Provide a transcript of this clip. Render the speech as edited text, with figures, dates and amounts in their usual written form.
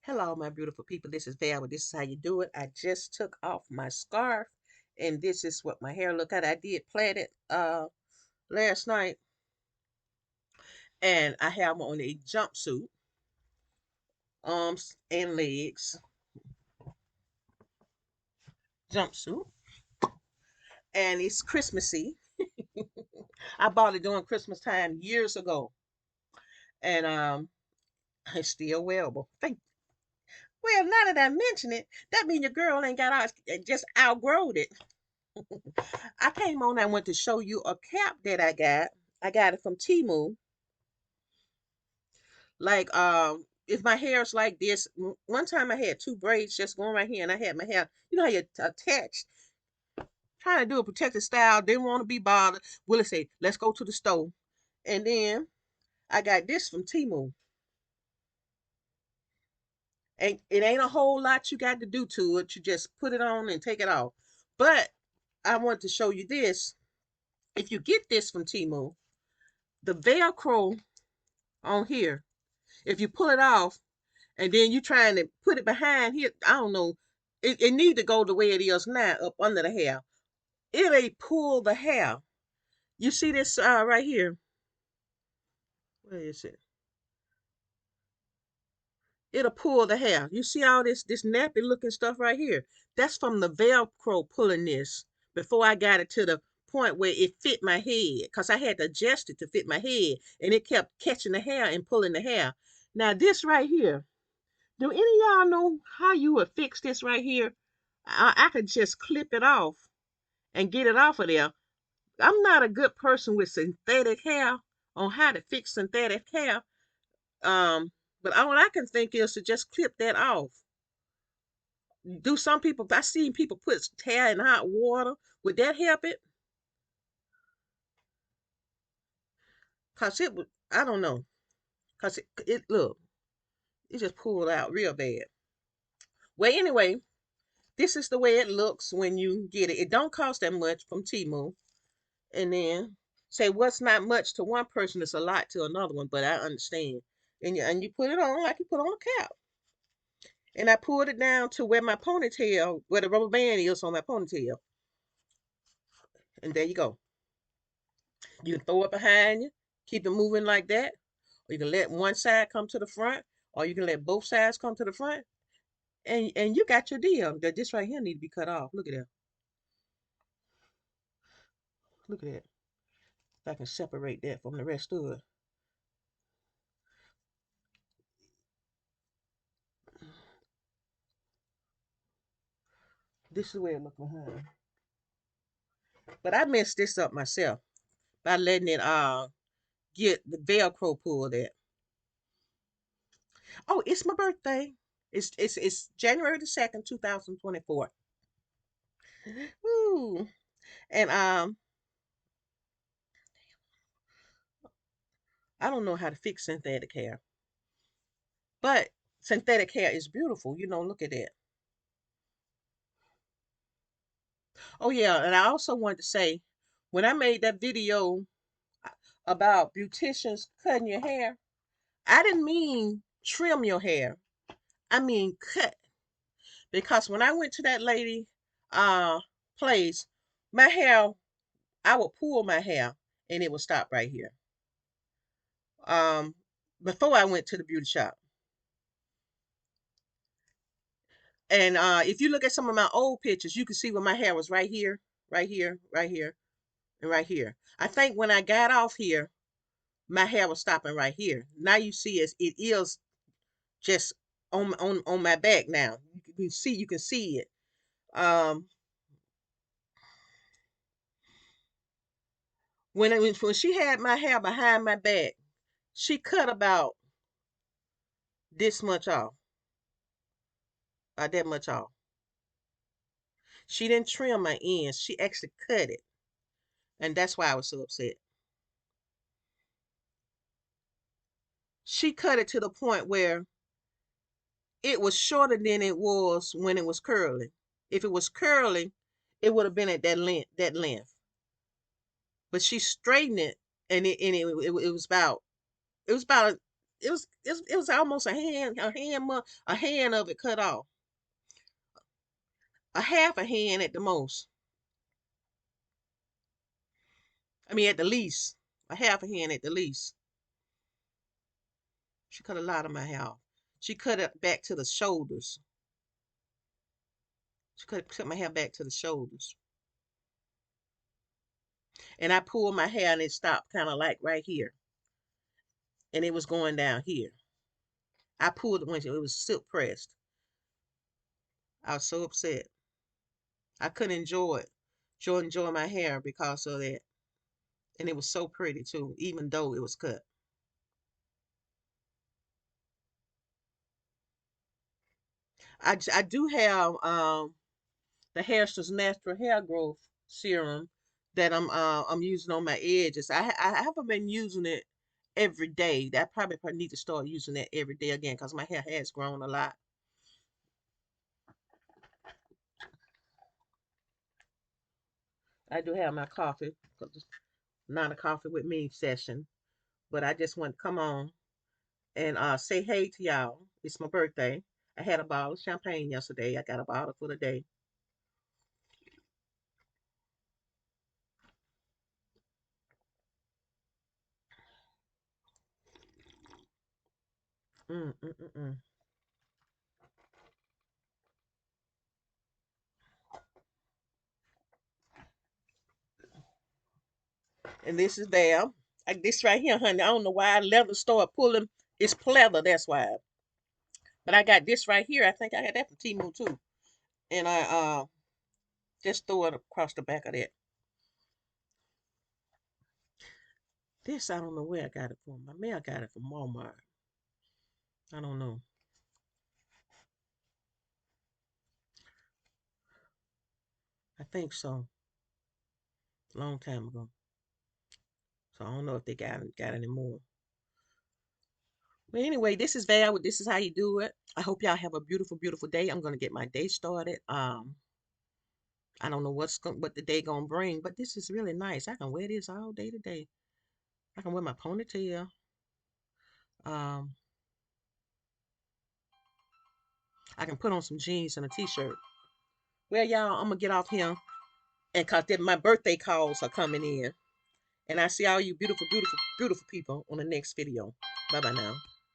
Hello, my beautiful people. This is Val. This is how you do it. I just took off my scarf, and this is what my hair look like. I did plait it last night, and I have on a jumpsuit, arms and legs jumpsuit, and it's Christmassy. I bought it during Christmas time years ago, and it's still wearable. Well, now that I mention it, that means your girl ain't got out, just outgrowed it. I came on. I went to show you a cap that I got. I got it from Timu. Like if my hair is like this, one time I had two braids just going right here, and I had my hair. You know how you attached, trying to do a protective style. Didn't want to be bothered. Willie said, "Let's go to the store," and then I got this from Timu. And it ain't a whole lot you got to do to it. You just put it on and take it off. But I want to show you this. If you get this from Timu, the Velcro on here, if you pull it off and then you trying to put it behind here, I don't know. It need to go the way it is now, up under the hair. It ain't pull the hair. You see this right here? Where is it? It'll pull the hair. You see all this nappy looking stuff right here? That's from the Velcro pulling this before I got it to the point where it fit my head, because I had to adjust it to fit my head, and it kept catching the hair and pulling the hair. Now this right here, do any of y'all know how you would fix this right here? I could just clip it off and get it off of there. I'm not a good person with synthetic hair on how to fix synthetic hair. Um, but all I can think is to just clip that off. Do some people? I seen people put hair in hot water. Would that help it? Cause it would. I don't know. Cause it look. It just pulled out real bad. Well, anyway, this is the way it looks when you get it. It don't cost that much from Temu. And then say what's not much to one person is a lot to another one, but I understand. And you put it on like you put on a cap. And I pulled it down to where my ponytail, where the rubber band is on my ponytail. And there you go. You can throw it behind you, keep it moving like that, or you can let one side come to the front, or you can let both sides come to the front, and you got your deal. That this right here need to be cut off. Look at that. Look at that. If I can separate that from the rest of it. This is where it look behind. But I messed this up myself by letting it get the Velcro pulled at. Oh, it's my birthday. It's January the 2nd, 2024. Woo. And I don't know how to fix synthetic hair. But synthetic hair is beautiful. Look at that. Oh yeah, and I also wanted to say when I made that video about beauticians cutting your hair, I didn't mean trim your hair. I mean cut. Because when I went to that lady uh place, my hair, I would pull my hair and it would stop right here. Um Before I went to the beauty shop. And if you look at some of my old pictures, you can see where my hair was right here, right here, right here, and right here. I think when I got off here, my hair was stopping right here. Now you see it is just on my back now. You can see it. Um when she had my hair behind my back, she cut about this much off, about that much off. She didn't trim my ends. She actually cut it, and that's why I was so upset. She cut it to the point where it was shorter than it was when it was curly. If it was curly, it would have been at that length. That length. But she straightened it, and it was about it was almost a hand of it cut off, a half a hand at the most. I mean, at the least, a half a hand at the least. She cut a lot of my hair off. She cut it back to the shoulders. She cut my hair back to the shoulders. And I pulled my hair and it stopped kind of like right here. And it was going down here. I pulled it when it was silk pressed. I was so upset. I couldn't enjoy my hair because of that. And it was so pretty too, even though it was cut. I do have the Hairston's natural hair growth serum that I'm using on my edges. I haven't been using it every day. I probably need to start using that every day again because my hair has grown a lot. I do have my coffee, 'cause it's not a coffee with me session, but I just want to come on and say hey to y'all. It's my birthday. I had a bottle of champagne yesterday. I got a bottle for the day. Mm, mm, mm, mm. And this is there. Like this right here, honey. I don't know why I leather start pulling. It's pleather, that's why. But I got this right here. I think I had that from Timu too. And I just throw it across the back of that. This I don't know where I got it from. I may have got it from Walmart. I don't know. I think so. Long time ago. So I don't know if they got any more. But anyway, this is Val. This is how you do it. I hope y'all have a beautiful, beautiful day. I'm gonna get my day started. I don't know what the day gonna bring, but this is really nice. I can wear this all day today. I can wear my ponytail. Um, I can put on some jeans and a t-shirt. Well, y'all, I'm gonna get off here, and cause my birthday calls are coming in, and I see all you beautiful, beautiful, beautiful people on the next video. Bye bye now.